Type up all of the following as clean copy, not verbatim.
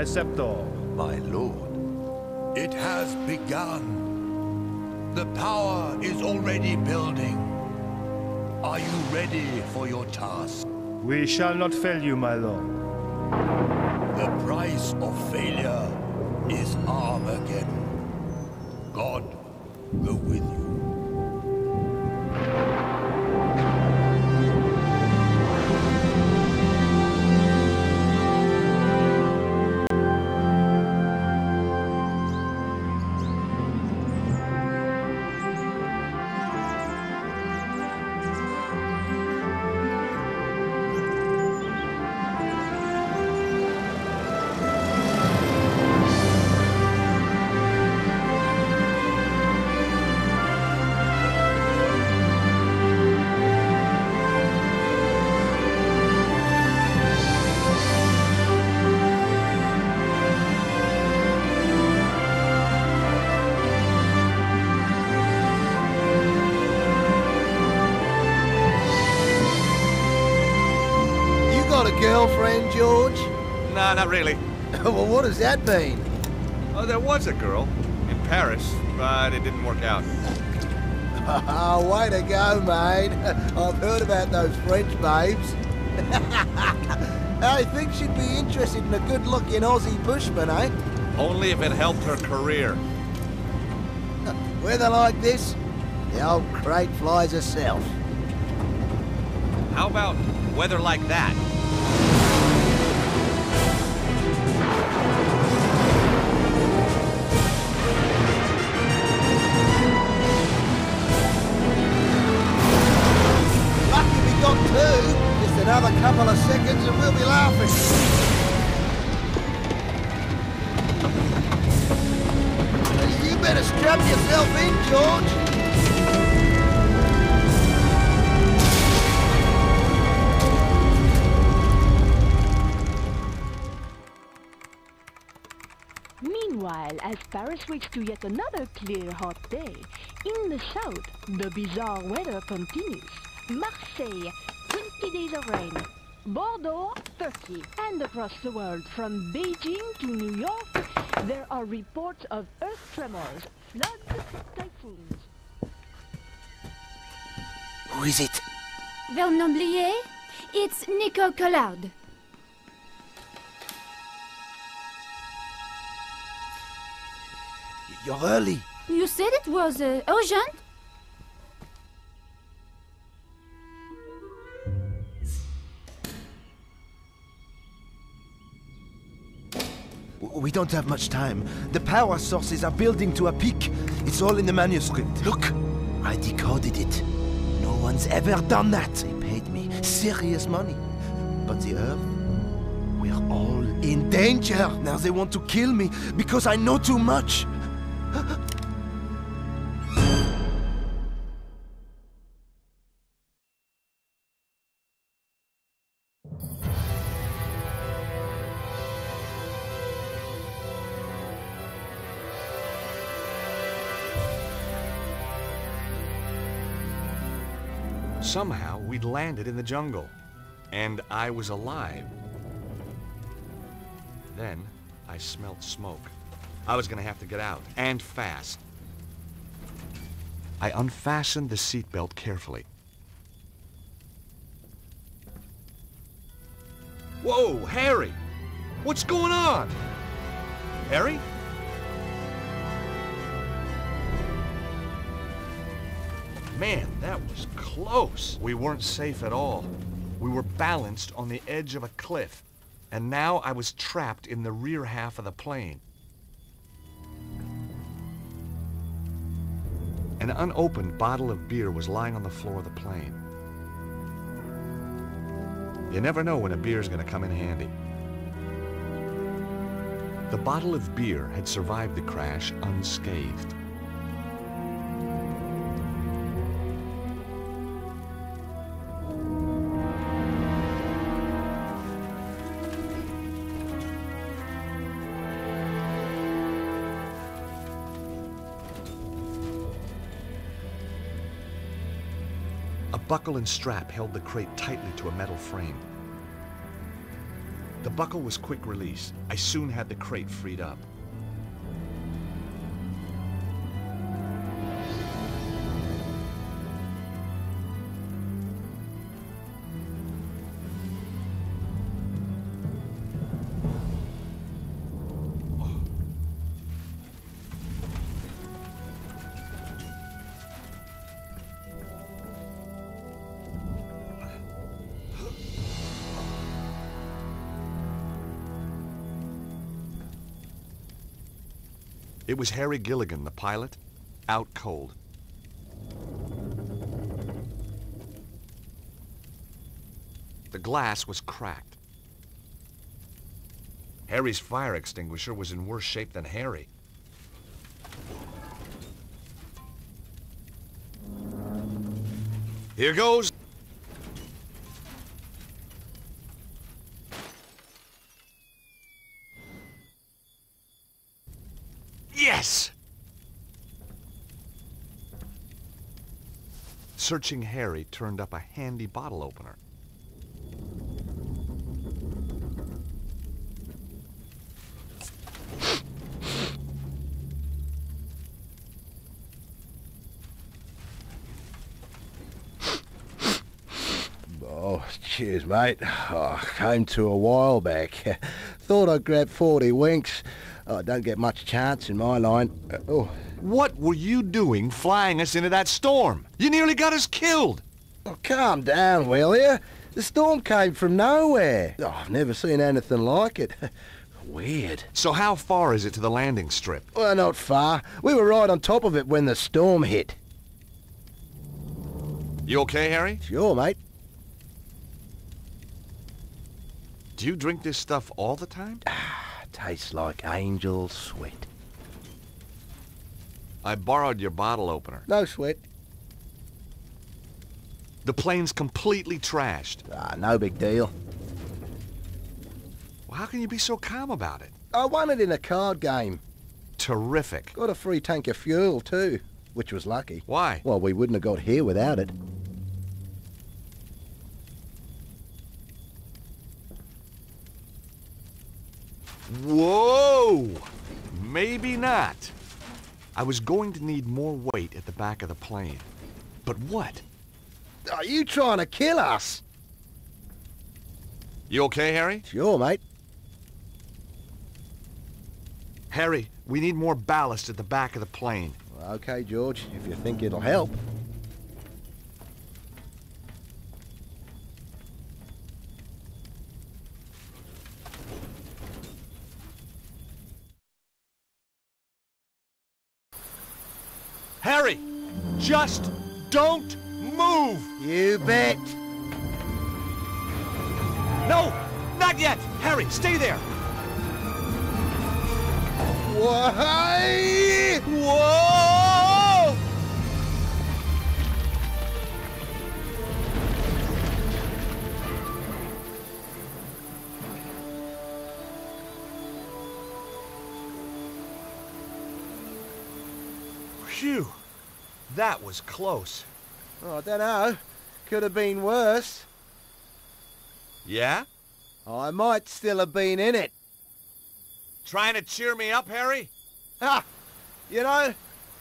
Preceptor. My lord, it has begun. The power is already building. Are you ready for your task? We shall not fail you, my lord. The price of failure is Armageddon. God go with you. Girlfriend, George? Nah, not really. Well, what does that mean? Oh, there was a girl in Paris, but it didn't work out. Oh, way to go, mate. I've heard about those French babes. I think she'd be interested in a good-looking Aussie bushman, eh? Only if it helped her career. Weather like this, the old crate flies herself. How about weather like that? Just another couple of seconds and we'll be laughing. You better strap yourself in, George. Meanwhile, as Paris waits to yet another clear, hot day, in the south, the bizarre weather continues. Marseille, 20 days of rain. Bordeaux, 30. And across the world, from Beijing to New York, there are reports of earth tremors, floods, typhoons. Who is it? Vernomblier? It's Nico Collard. You're early. You said it was urgent? We don't have much time. The power sources are building to a peak. It's all in the manuscript. Look, I decoded it. No one's ever done that. They paid me serious money. But the Earth, we're all in danger. Now they want to kill me because I know too much. Somehow, we'd landed in the jungle, and I was alive. Then, I smelled smoke. I was gonna have to get out, and fast. I unfastened the seatbelt carefully. Whoa, Harry! What's going on? Harry? Man, that was close. We weren't safe at all. We were balanced on the edge of a cliff, and now I was trapped in the rear half of the plane. An unopened bottle of beer was lying on the floor of the plane. You never know when a beer's gonna come in handy. The bottle of beer had survived the crash unscathed. A buckle and strap held the crate tightly to a metal frame. The buckle was quick release. I soon had the crate freed up. It was Harry Gilligan, the pilot, out cold. The glass was cracked. Harry's fire extinguisher was in worse shape than Harry. Here goes. Yes! Searching Harry turned up a handy bottle opener. Oh, cheers, mate. Oh, came to a while back. Thought I'd grab 40 winks. Oh, don't get much chance in my line. What were you doing flying us into that storm? You nearly got us killed. Oh, calm down, will you? The storm came from nowhere. Oh, I've never seen anything like it. Weird. So how far is it to the landing strip? Well, not far. We were right on top of it when the storm hit. You okay, Harry? Sure, mate. Do you drink this stuff all the time? Tastes like angel sweat. I borrowed your bottle opener. No sweat. The plane's completely trashed. No big deal. Well, how can you be so calm about it? I won it in a card game. Terrific. Got a free tank of fuel, too, which was lucky. Why? Well, we wouldn't have got here without it. Whoa! Maybe not. I was going to need more weight at the back of the plane. But what? Are you trying to kill us? You okay, Harry? Sure, mate. Harry, we need more ballast at the back of the plane. Okay, George, if you think it'll help. Harry! Just don't move! You bet. No! Not yet! Harry, stay there! Why? Whoa! Phew. That was close. Oh, I don't know. Could have been worse. Yeah? I might still have been in it. Trying to cheer me up, Harry? Ha! You know,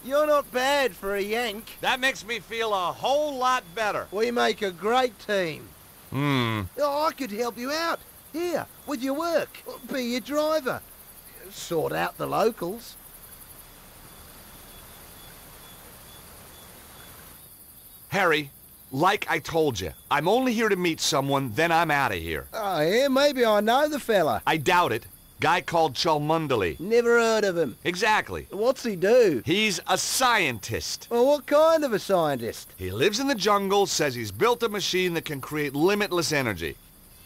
you're not bad for a Yank. That makes me feel a whole lot better. We make a great team. Hmm. Oh, I could help you out. Here, with your work. Be your driver. Sort out the locals. Harry, like I told you, I'm only here to meet someone, then I'm out of here. Oh, yeah, maybe I know the fella. I doubt it. Guy called Cholmundley. Never heard of him. Exactly. What's he do? He's a scientist. Well, what kind of a scientist? He lives in the jungle, says he's built a machine that can create limitless energy.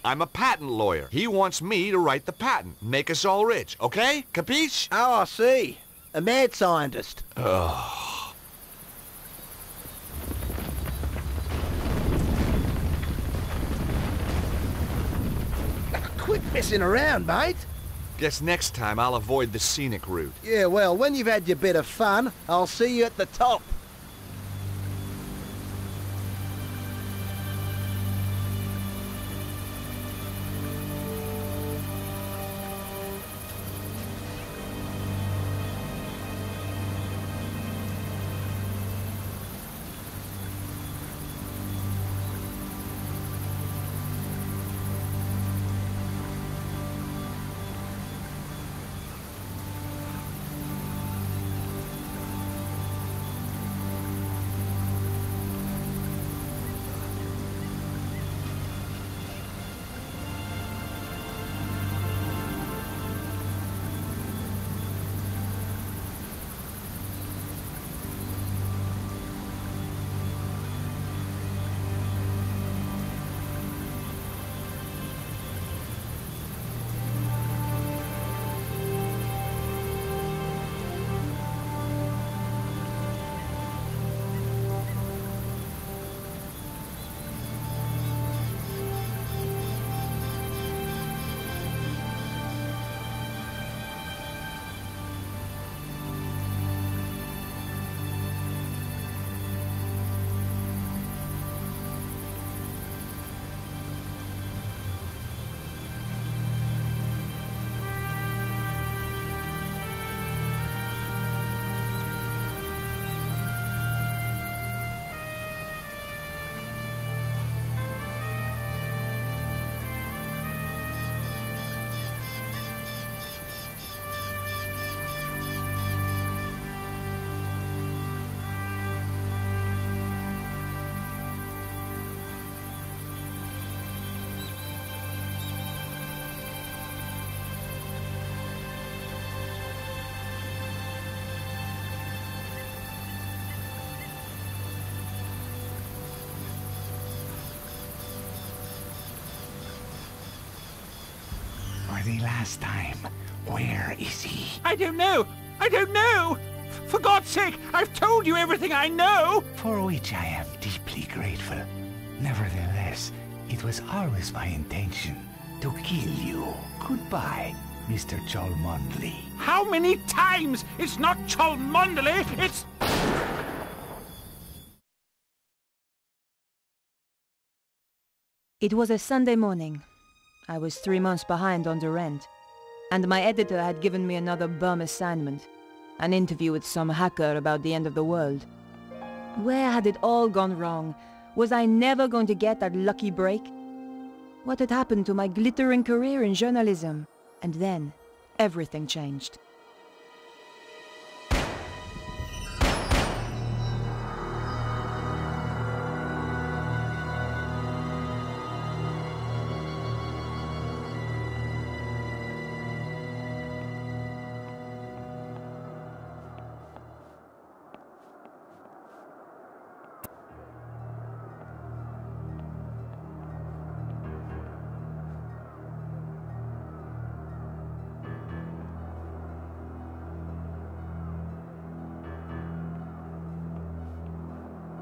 I'm a patent lawyer. He wants me to write the patent, make us all rich, okay? Capiche? Oh, I see. A mad scientist. Ugh. Quit messing around, mate. Guess next time I'll avoid the scenic route. Yeah, well, when you've had your bit of fun, I'll see you at the top. the last time. Where is he? I don't know! I don't know! For God's sake, I've told you everything I know! For which I am deeply grateful. Nevertheless, it was always my intention to kill you. Goodbye, Mr. Cholmondeley. How many times? It's not Cholmondeley, it's... It was a Sunday morning. I was 3 months behind on the rent, and my editor had given me another bum assignment, an interview with some hacker about the end of the world. Where had it all gone wrong? Was I never going to get that lucky break? What had happened to my glittering career in journalism? And then, everything changed.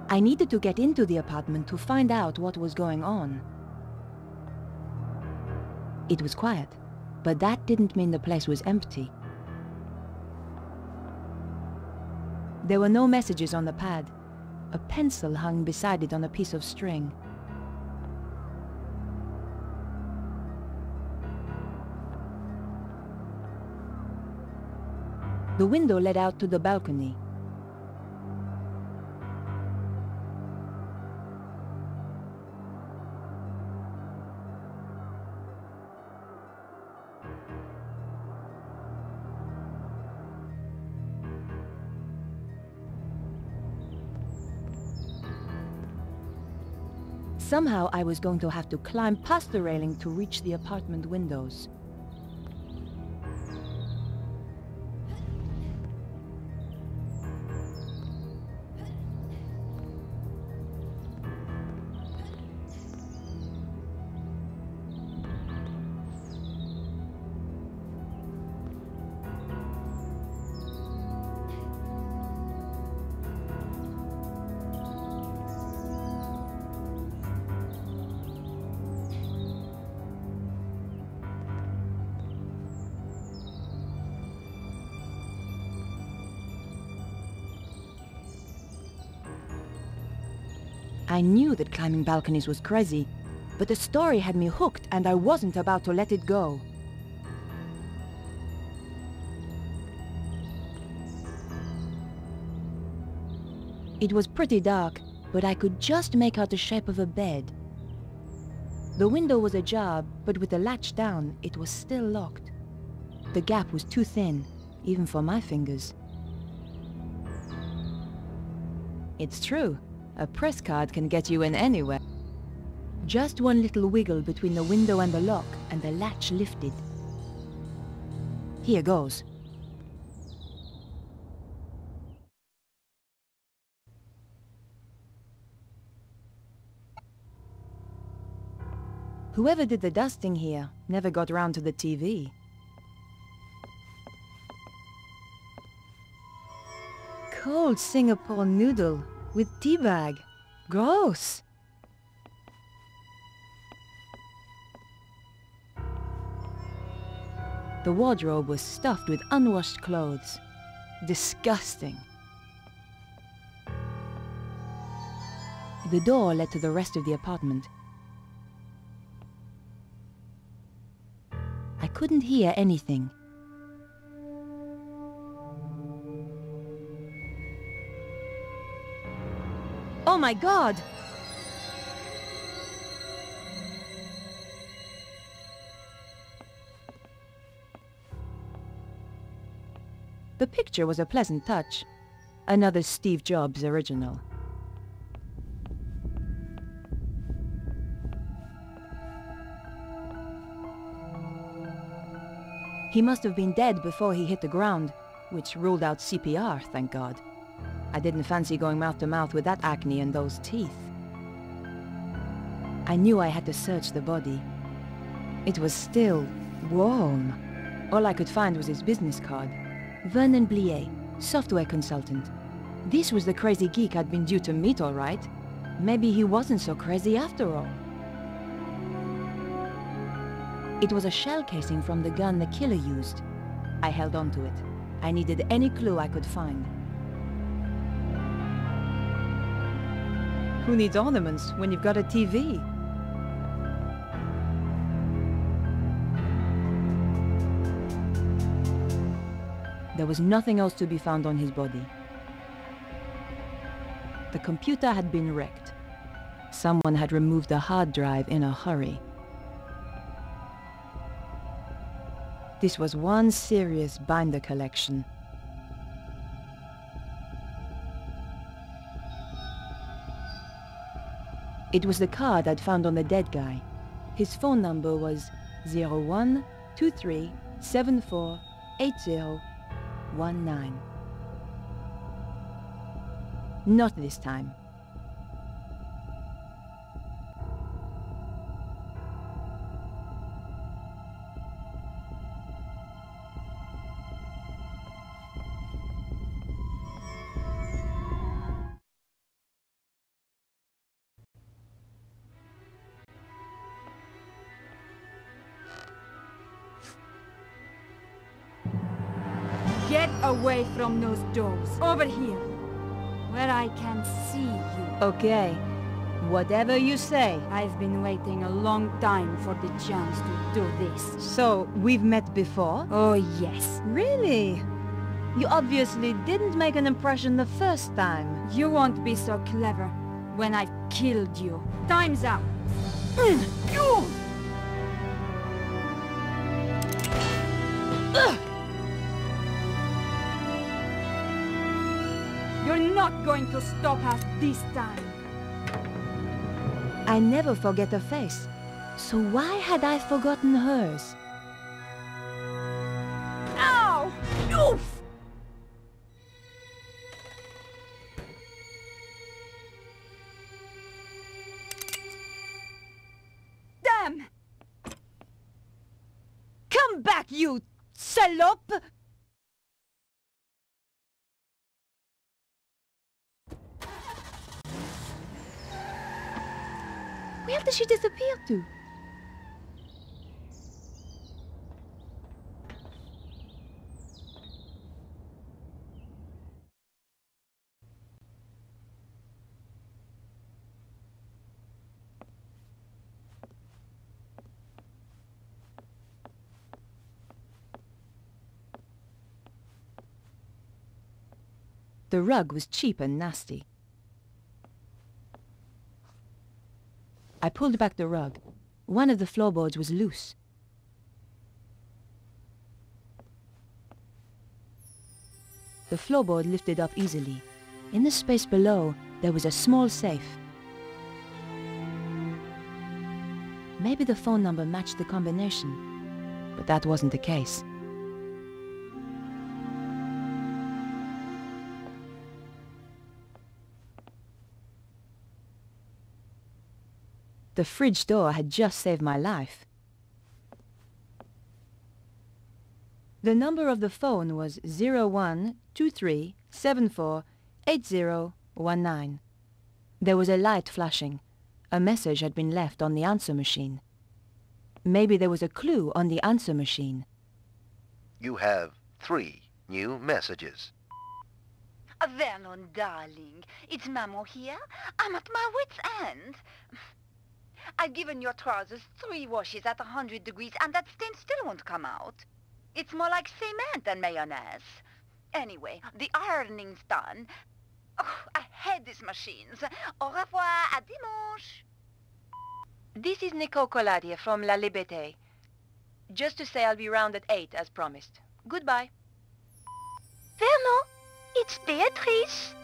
I needed to get into the apartment to find out what was going on. It was quiet, but that didn't mean the place was empty. There were no messages on the pad. A pencil hung beside it on a piece of string. The window led out to the balcony. Somehow I was going to have to climb past the railing to reach the apartment windows. I knew that climbing balconies was crazy, but the story had me hooked and I wasn't about to let it go. It was pretty dark, but I could just make out the shape of a bed. The window was ajar, but with the latch down, it was still locked. The gap was too thin, even for my fingers. It's true. A press card can get you in anywhere. Just one little wiggle between the window and the lock, and the latch lifted. Here goes. Whoever did the dusting here never got round to the TV. Cold Singapore noodle. With tea bag. Gross! The wardrobe was stuffed with unwashed clothes. Disgusting. The door led to the rest of the apartment. I couldn't hear anything. Oh my God! The picture was a pleasant touch. Another Steve Jobs original. He must have been dead before he hit the ground, which ruled out CPR, thank God. I didn't fancy going mouth to mouth with that acne and those teeth. I knew I had to search the body. It was still Warm. All I could find was his business card. Vernon Blier, software consultant. This was the crazy geek I'd been due to meet, all right. Maybe he wasn't so crazy after all. It was a shell casing from the gun the killer used. I held on to it. I needed any clue I could find. Who needs ornaments when you've got a TV? There was nothing else to be found on his body. The computer had been wrecked. Someone had removed the hard drive in a hurry. This was one serious binder collection. It was the card I'd found on the dead guy. His phone number was 0123748019. Not this time. Get away from those doors. Over here, where I can see you. Okay, whatever you say. I've been waiting a long time for the chance to do this. So, we've met before? Oh, yes. Really? You obviously didn't make an impression the first time. You won't be so clever when I've killed you. Time's up. You're not going to stop us this time. I never forget a face. So why had I forgotten hers? Ow! Oof! Damn! Come back, you salope! Where did she disappear to? The rug was cheap and nasty. I pulled back the rug. One of the floorboards was loose. The floorboard lifted up easily. In the space below, there was a small safe. Maybe the phone number matched the combination, but that wasn't the case. The fridge door had just saved my life. The number of the phone was 0123748019. There was a light flashing. A message had been left on the answer machine. Maybe there was a clue on the answer machine. You have 3 new messages. Vernon, darling, it's Maman here. I'm at my wit's end. I've given your trousers 3 washes at 100 degrees and that stain still won't come out. It's more like cement than mayonnaise. Anyway, the ironing's done. Oh, I hate these machines. Au revoir, à dimanche. This is Nico here from La Liberté. Just to say I'll be round at 8 as promised. Goodbye. Vernon, it's Beatrice.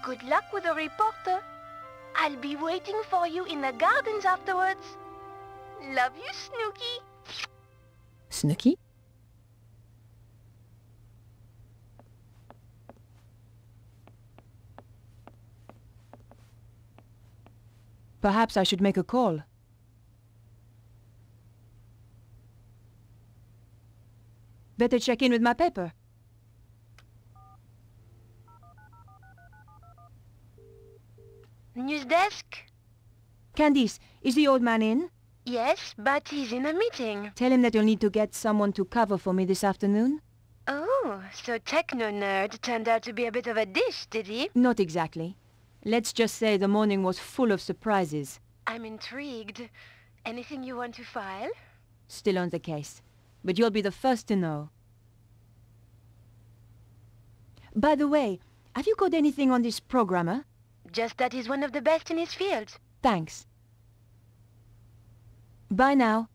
Good luck with the reporter. I'll be waiting for you in the gardens afterwards. Love you, Snooky. Snooky? Perhaps I should make a call. Better check in with my paper. News desk? Candice, is the old man in? Yes, but he's in a meeting. Tell him that you'll need to get someone to cover for me this afternoon. Oh, so techno-nerd turned out to be a bit of a dish, did he? Not exactly. Let's just say the morning was full of surprises. I'm intrigued. Anything you want to file? Still on the case. But you'll be the first to know. By the way, have you got anything on this programmer? Just that he's one of the best in his field. Thanks. Bye now.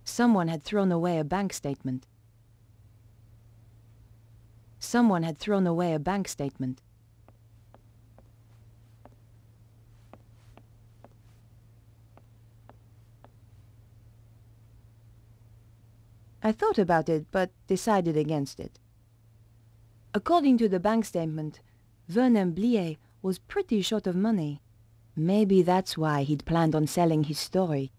Someone had thrown away a bank statement. Someone had thrown away a bank statement. I thought about it, but decided against it. According to the bank statement, Vernon Blier was pretty short of money. Maybe that's why he'd planned on selling his story.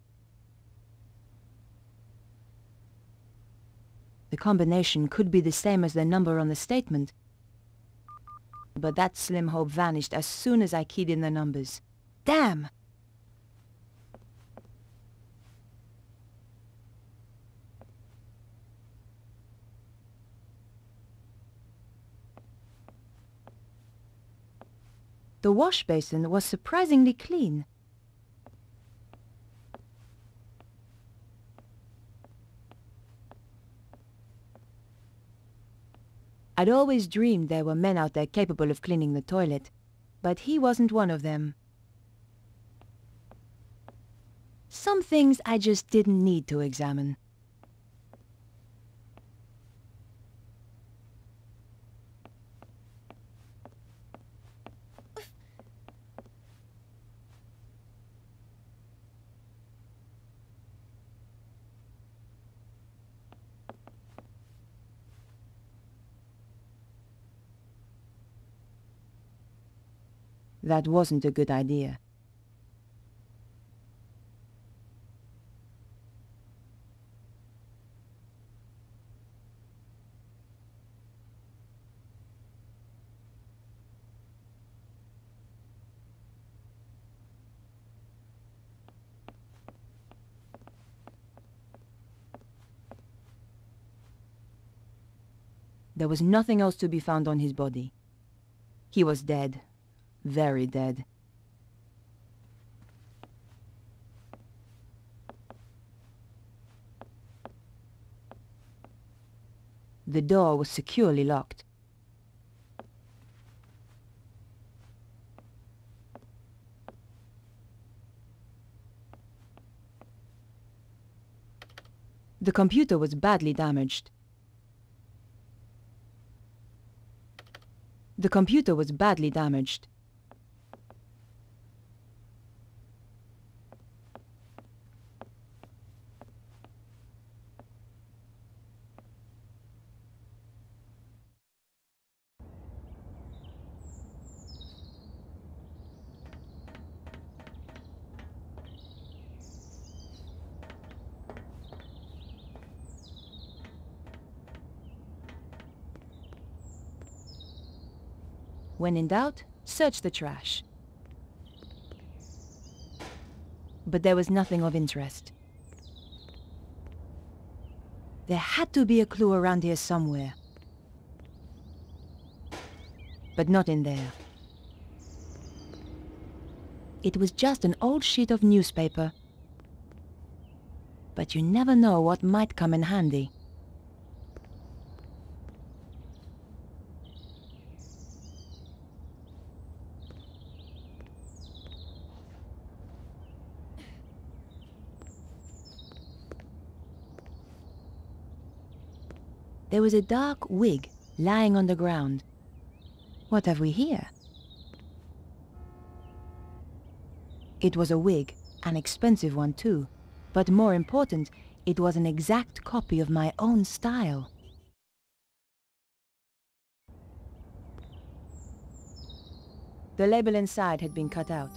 The combination could be the same as the number on the statement, but that slim hope vanished as soon as I keyed in the numbers. Damn! The wash basin was surprisingly clean. I'd always dreamed there were men out there capable of cleaning the toilet, but he wasn't one of them. Some things I just didn't need to examine. That wasn't a good idea. There was nothing else to be found on his body. He was dead. Very dead. The door was securely locked. The computer was badly damaged. The computer was badly damaged. When in doubt, search the trash. But there was nothing of interest. There had to be a clue around here somewhere. But not in there. It was just an old sheet of newspaper. But you never know what might come in handy. There was a dark wig lying on the ground. What have we here? It was a wig, an expensive one too. But more important, it was an exact copy of my own style. The label inside had been cut out.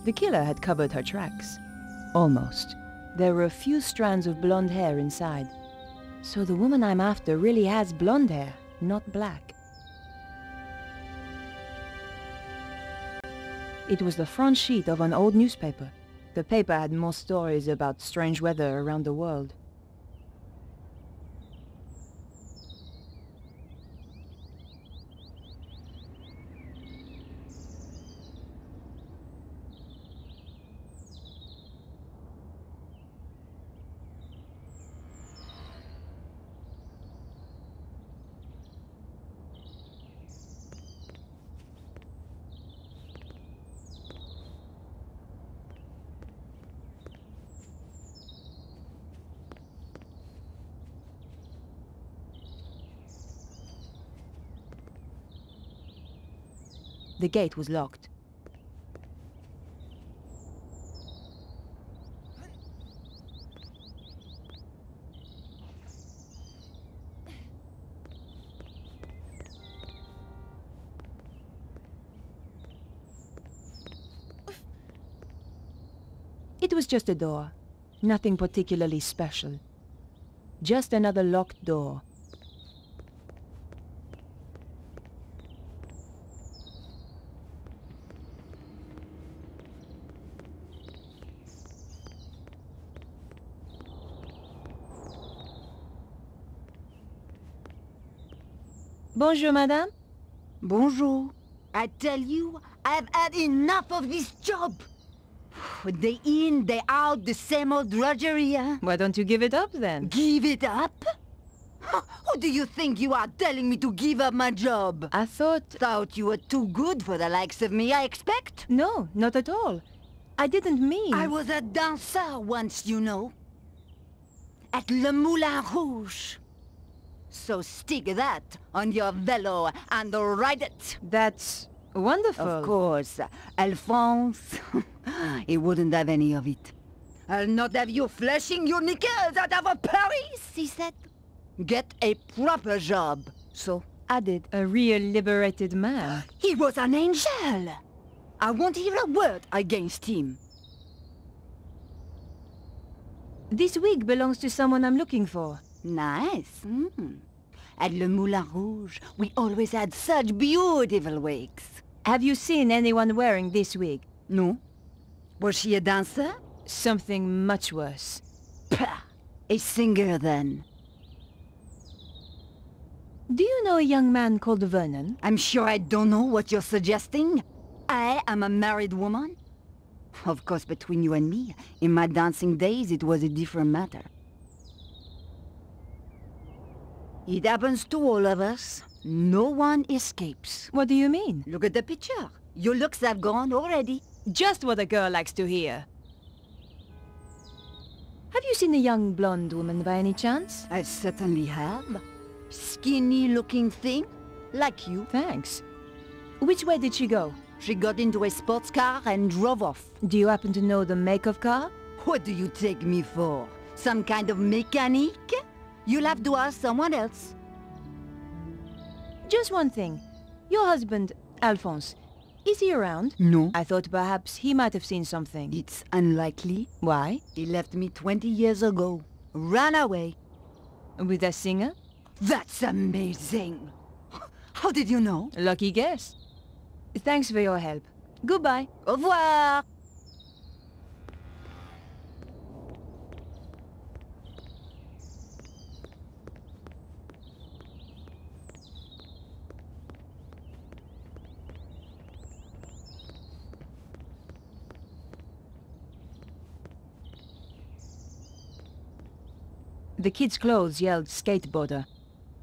The killer had covered her tracks. Almost. There were a few strands of blonde hair inside. So the woman I'm after really has blonde hair, not black. It was the front sheet of an old newspaper. The paper had more stories about strange weather around the world. The gate was locked. It was just a door. Nothing particularly special. Just another locked door. Bonjour, madame. Bonjour. I tell you, I've had enough of this job. Day in, day out, the same old drudgery, huh? Why don't you give it up, then? Give it up? Who do you think you are telling me to give up my job? I thought... Thought you were too good for the likes of me, I expect? No, not at all. I didn't mean... I was a dancer once, you know. At Le Moulin Rouge. So stick that on your velo and ride it. That's wonderful. Of course. Alphonse, he wouldn't have any of it. I'll not have you flashing your knickers out of Paris, he said. Get a proper job. So I did. A real liberated man. He was an angel. I won't hear a word against him. This wig belongs to someone I'm looking for. Nice. At Le Moulin Rouge, we always had such beautiful wigs. Have you seen anyone wearing this wig? No. Was she a dancer? Something much worse. Pah! A singer, then. Do you know a young man called Vernon? I'm sure I don't know what you're suggesting. I am a married woman. Of course, between you and me, in my dancing days, it was a different matter. It happens to all of us. No one escapes. What do you mean? Look at the picture. Your looks have gone already. Just what a girl likes to hear. Have you seen a young blonde woman by any chance? I certainly have. Skinny-looking thing, like you. Thanks. Which way did she go? She got into a sports car and drove off. Do you happen to know the make of car? What do you take me for? Some kind of mechanic? You'll have to ask someone else. Just one thing. Your husband, Alphonse, is he around? No. I thought perhaps he might have seen something. It's unlikely. Why? He left me 20 years ago. Ran away. With a singer? That's amazing. How did you know? Lucky guess. Thanks for your help. Goodbye. Au revoir. The kid's clothes yelled skateboarder.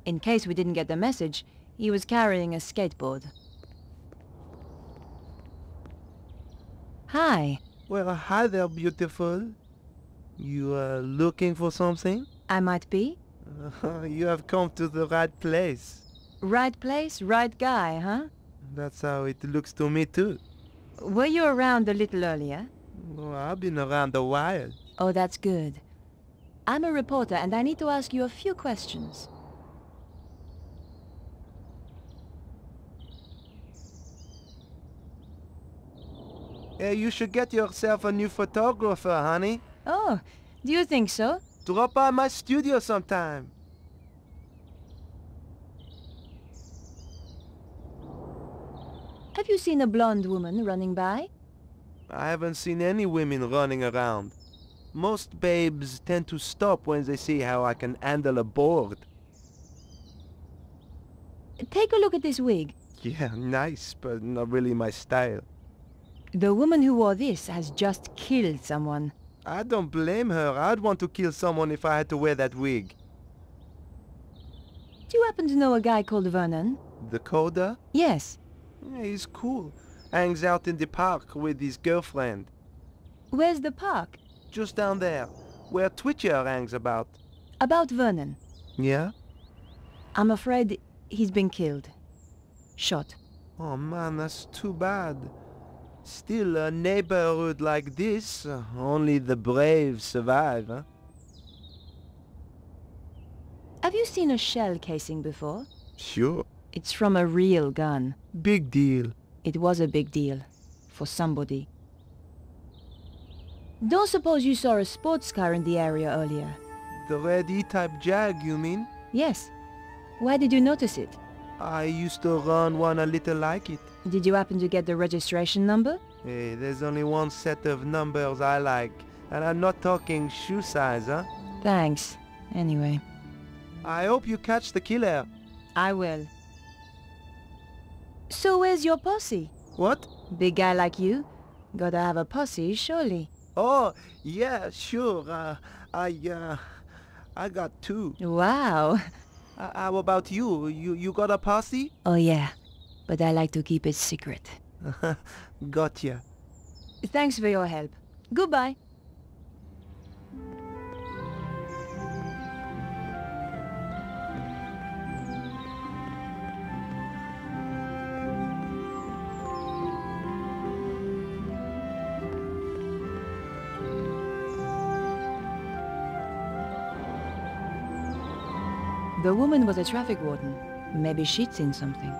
In case we didn't get the message, he was carrying a skateboard. Hi. Well, hi there, beautiful. You are looking for something? I might be. You have come to the right place. Right place, right guy, huh? That's how it looks to me too. Were you around a little earlier? Oh, I've been around a while. Oh, that's good. I'm a reporter and I need to ask you a few questions. You should get yourself a new photographer, honey. Oh, do you think so? Drop by my studio sometime. Have you seen a blonde woman running by? I haven't seen any women running around. Most babes tend to stop when they see how I can handle a board. Take a look at this wig. Yeah, nice, but not really my style. The woman who wore this has just killed someone. I don't blame her. I'd want to kill someone if I had to wear that wig. Do you happen to know a guy called Vernon? The coder? Yes. Yeah, he's cool. Hangs out in the park with his girlfriend. Where's the park? Just down there, where Twitcher hangs about. About Vernon. Yeah? I'm afraid he's been killed. Shot. Oh man, that's too bad. Still, a neighborhood like this, only the brave survive, huh? Have you seen a shell casing before? Sure. It's from a real gun. Big deal. It was a big deal. For somebody. Don't suppose you saw a sports car in the area earlier? The red E-type Jag, you mean? Yes. Why did you notice it? I used to run one a little like it. Did you happen to get the registration number? Hey, there's only one set of numbers I like. And I'm not talking shoe size, huh? Thanks. Anyway. I hope you catch the killer. I will. So where's your posse? What? Big guy like you? Gotta have a posse, surely. Oh, yeah, sure. I got two. Wow. How about you? You got a posse? Oh yeah, but I like to keep it secret. Gotcha. Thanks for your help. Goodbye. The woman was a traffic warden. Maybe she'd seen something.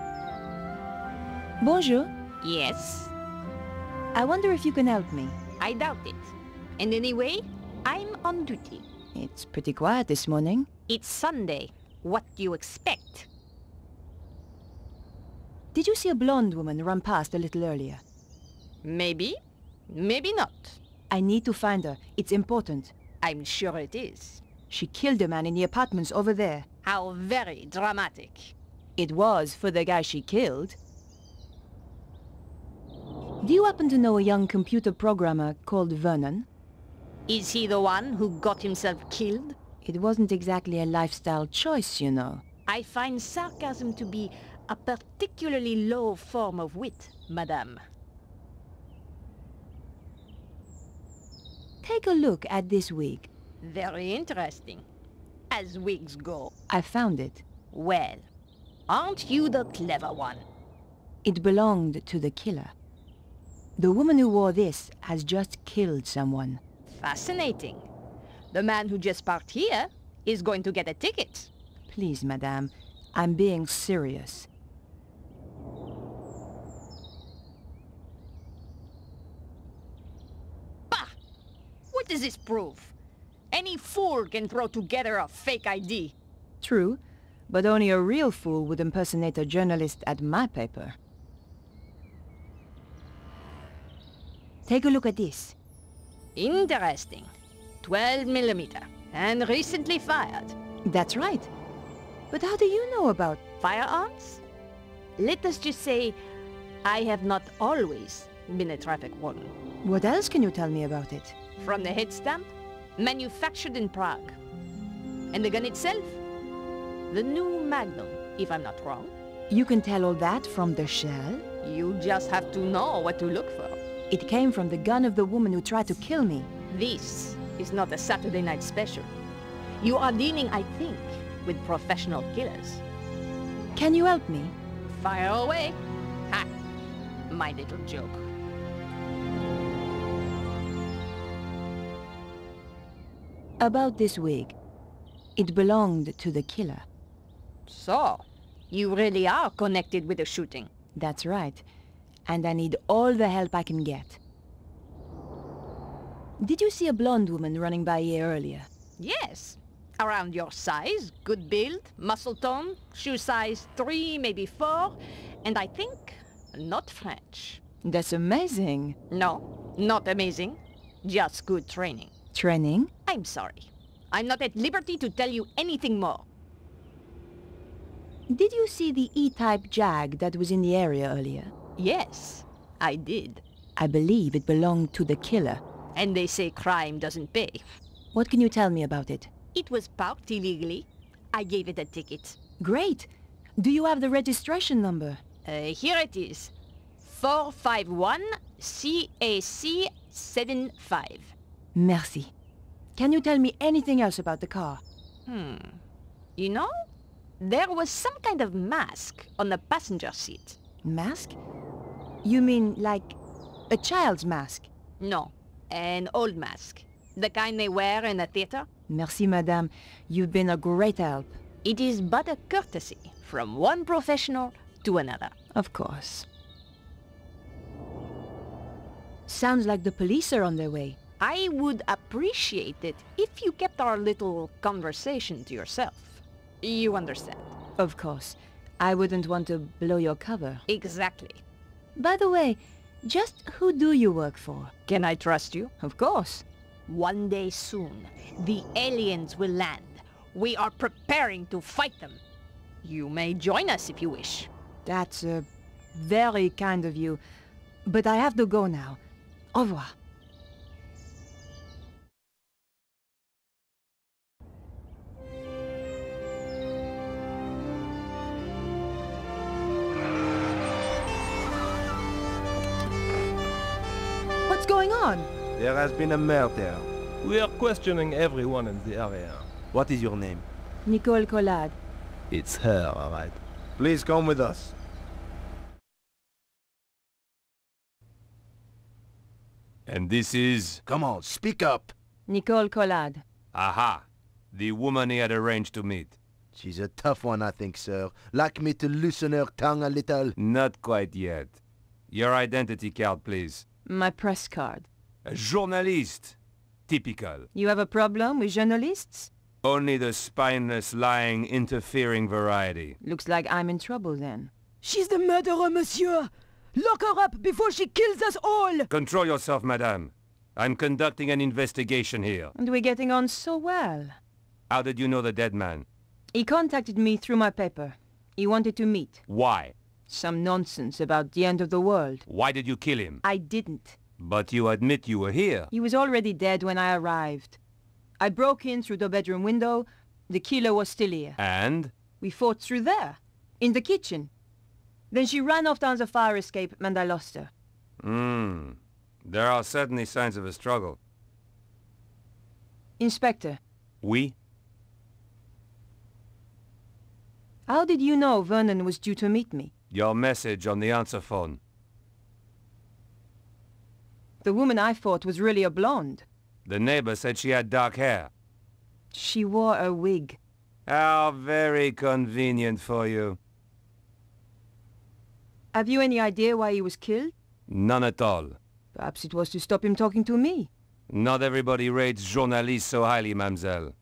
Bonjour. Yes? I wonder if you can help me. I doubt it. And anyway, I'm on duty. It's pretty quiet this morning. It's Sunday. What do you expect? Did you see a blonde woman run past a little earlier? Maybe. Maybe not. I need to find her. It's important. I'm sure it is. She killed a man in the apartments over there. How very dramatic. It was for the guy she killed. Do you happen to know a young computer programmer called Vernon? Is he the one who got himself killed? It wasn't exactly a lifestyle choice, you know. I find sarcasm to be a particularly low form of wit, madame. Take a look at this wig. Very interesting. As wigs go. I found it. Well, aren't you the clever one? It belonged to the killer. The woman who wore this has just killed someone. Fascinating. The man who just parked here is going to get a ticket. Please, madame, I'm being serious. Bah! What does this prove? Any fool can throw together a fake ID. True, but only a real fool would impersonate a journalist at my paper. Take a look at this. Interesting. 12mm, and recently fired. That's right. But how do you know about firearms? Let us just say, I have not always been a traffic warden. What else can you tell me about it? From the head stamp, manufactured in Prague. And the gun itself? The new Magnum, if I'm not wrong. You can tell all that from the shell? You just have to know what to look for. It came from the gun of the woman who tried to kill me. This is not a Saturday night special. You are dealing, I think, with professional killers. Can you help me? Fire away. Ha! My little joke. About this wig. It belonged to the killer. So, you really are connected with the shooting? That's right. And I need all the help I can get. Did you see a blonde woman running by here earlier? Yes. Around your size, good build, muscle tone, shoe size 3, maybe 4, and I think not French. That's amazing. No, not amazing. Just good training. Training? I'm sorry. I'm not at liberty to tell you anything more. Did you see the E-type Jag that was in the area earlier? Yes, I did. I believe it belonged to the killer. And they say crime doesn't pay. What can you tell me about it? It was parked illegally. I gave it a ticket. Great. Do you have the registration number? Here it is. 451 CAC 75. Merci. Can you tell me anything else about the car? You know, there was some kind of mask on the passenger seat. Mask? You mean like a child's mask? No, an old mask. The kind they wear in a theater. Merci, madame. You've been a great help. It is but a courtesy from one professional to another. Of course. Sounds like the police are on their way. I would appreciate it if you kept our little conversation to yourself. You understand? Of course. I wouldn't want to blow your cover. Exactly. By the way, just who do you work for? Can I trust you? Of course. One day soon, the aliens will land. We are preparing to fight them. You may join us if you wish. That's very kind of you. But I have to go now. Au revoir. What's going on? There has been a murder. We are questioning everyone in the area. What is your name? Nicole Collard. It's her, all right. Please come with us. And this is... Come on, speak up. Nicole Collard. Aha! The woman he had arranged to meet. She's a tough one, I think, sir. Like me to loosen her tongue a little? Not quite yet. Your identity card, please. My press card. A journalist. Typical. You have a problem with journalists? Only the spineless, lying, interfering variety. Looks like I'm in trouble then. She's the murderer, monsieur! Lock her up before she kills us all! Control yourself, madame. I'm conducting an investigation here. And we're getting on so well. How did you know the dead man? He contacted me through my paper. He wanted to meet. Why? Some nonsense about the end of the world. Why did you kill him? I didn't. But you admit you were here. He was already dead when I arrived. I broke in through the bedroom window. The killer was still here. And? We fought through there, in the kitchen. Then she ran off down the fire escape and I lost her. There are certainly signs of a struggle. Inspector. Oui? How did you know Vernon was due to meet me? Your message on the answer phone. The woman I fought was really a blonde. The neighbor said she had dark hair. She wore a wig. How very convenient for you. Have you any idea why he was killed? None at all. Perhaps it was to stop him talking to me. Not everybody rates journalists so highly, mademoiselle.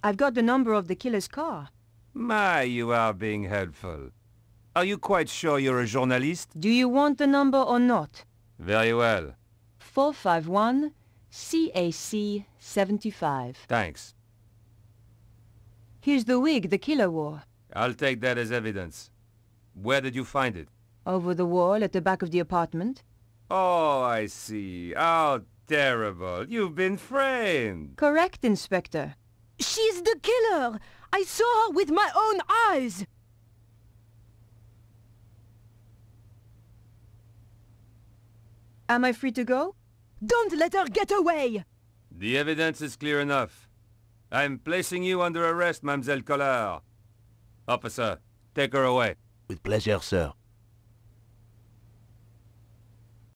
I've got the number of the killer's car. My, you are being helpful. Are you quite sure you're a journalist? Do you want the number or not? Very well. 451 CAC 75. Thanks. Here's the wig the killer wore. I'll take that as evidence. Where did you find it? Over the wall at the back of the apartment. Oh, I see. How terrible. You've been framed. Correct, Inspector. She's the killer! I saw her with my own eyes! Am I free to go? Don't let her get away! The evidence is clear enough. I'm placing you under arrest, Mademoiselle Collard. Officer, take her away. With pleasure, sir.